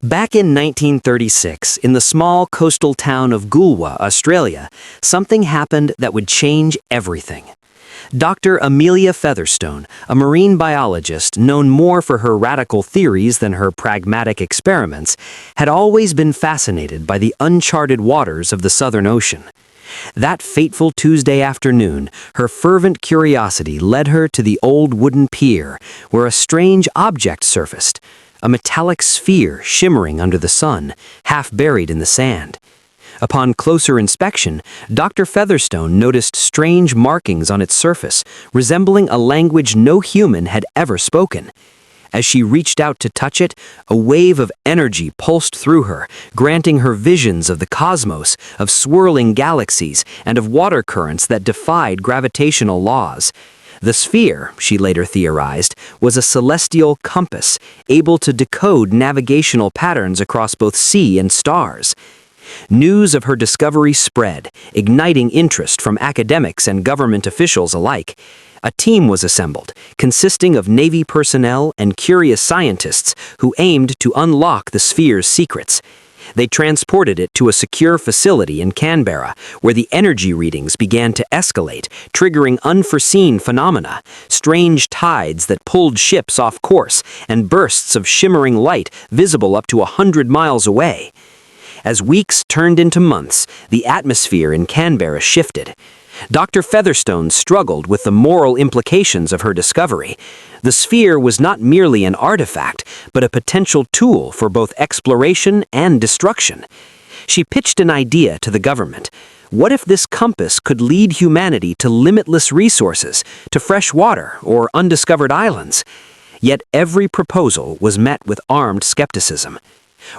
Back in 1936, in the small coastal town of Goolwa, Australia, something happened that would change everything. Dr. Amelia Featherstone, a marine biologist known more for her radical theories than her pragmatic experiments, had always been fascinated by the uncharted waters of the Southern Ocean. That fateful Tuesday afternoon, her fervent curiosity led her to the old wooden pier, where a strange object surfaced. A metallic sphere shimmering under the sun, half buried in the sand. Upon closer inspection, Dr. Featherstone noticed strange markings on its surface, resembling a language no human had ever spoken. As she reached out to touch it, a wave of energy pulsed through her, granting her visions of the cosmos, of swirling galaxies, and of water currents that defied gravitational laws. The sphere, she later theorized, was a celestial compass, able to decode navigational patterns across both sea and stars. News of her discovery spread, igniting interest from academics and government officials alike. A team was assembled, consisting of Navy personnel and curious scientists who aimed to unlock the sphere's secrets. They transported it to a secure facility in Canberra, where the energy readings began to escalate, triggering unforeseen phenomena, strange tides that pulled ships off course, and bursts of shimmering light visible up to 100 miles away. As weeks turned into months, the atmosphere in Canberra shifted. Dr. Featherstone struggled with the moral implications of her discovery. The sphere was not merely an artifact, but a potential tool for both exploration and destruction. She pitched an idea to the government. What if this compass could lead humanity to limitless resources, to fresh water or undiscovered islands? Yet every proposal was met with armed skepticism.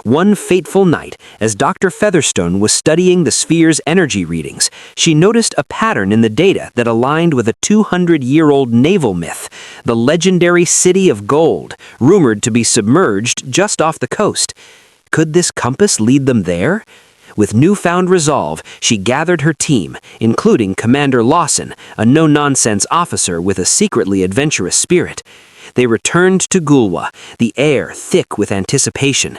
One fateful night, as Dr. Featherstone was studying the sphere's energy readings, she noticed a pattern in the data that aligned with a 200-year-old naval myth, the legendary City of Gold, rumored to be submerged just off the coast. Could this compass lead them there? With newfound resolve, she gathered her team, including Commander Lawson, a no-nonsense officer with a secretly adventurous spirit. They returned to Goolwa, the air thick with anticipation.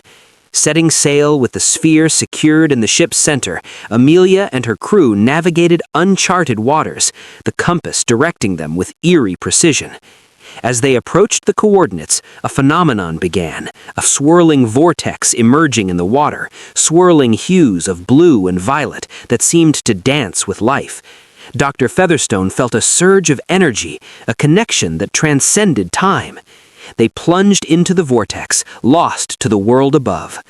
Setting sail with the sphere secured in the ship's center, Amelia and her crew navigated uncharted waters, the compass directing them with eerie precision. As they approached the coordinates, a phenomenon began, a swirling vortex emerging in the water, swirling hues of blue and violet that seemed to dance with life. Dr. Featherstone felt a surge of energy, a connection that transcended time. They plunged into the vortex, lost to the world above.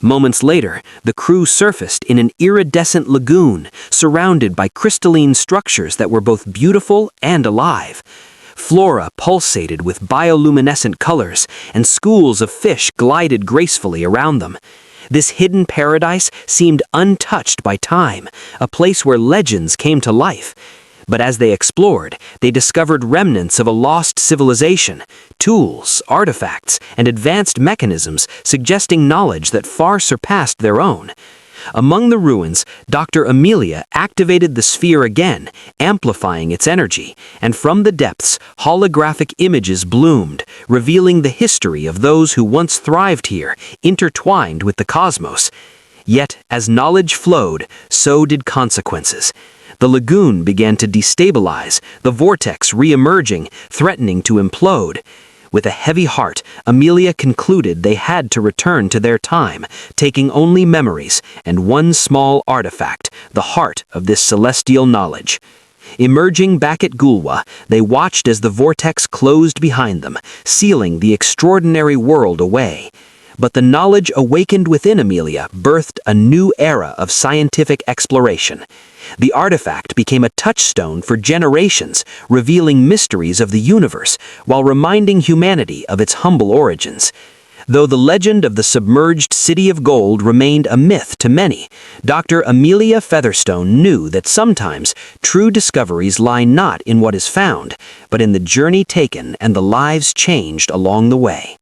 Moments later, the crew surfaced in an iridescent lagoon, surrounded by crystalline structures that were both beautiful and alive. Flora pulsated with bioluminescent colors, and schools of fish glided gracefully around them. This hidden paradise seemed untouched by time, a place where legends came to life. But as they explored, they discovered remnants of a lost civilization, tools, artifacts, and advanced mechanisms suggesting knowledge that far surpassed their own. Among the ruins, Dr. Amelia activated the sphere again, amplifying its energy, and from the depths, holographic images bloomed, revealing the history of those who once thrived here, intertwined with the cosmos. Yet, as knowledge flowed, so did consequences. The lagoon began to destabilize, the vortex re-emerging, threatening to implode. With a heavy heart, Amelia concluded they had to return to their time, taking only memories and one small artifact, the heart of this celestial knowledge. Emerging back at Goolwa, they watched as the vortex closed behind them, sealing the extraordinary world away. But the knowledge awakened within Amelia birthed a new era of scientific exploration. The artifact became a touchstone for generations, revealing mysteries of the universe while reminding humanity of its humble origins. Though the legend of the submerged City of Gold remained a myth to many, Dr. Amelia Featherstone knew that sometimes true discoveries lie not in what is found, but in the journey taken and the lives changed along the way.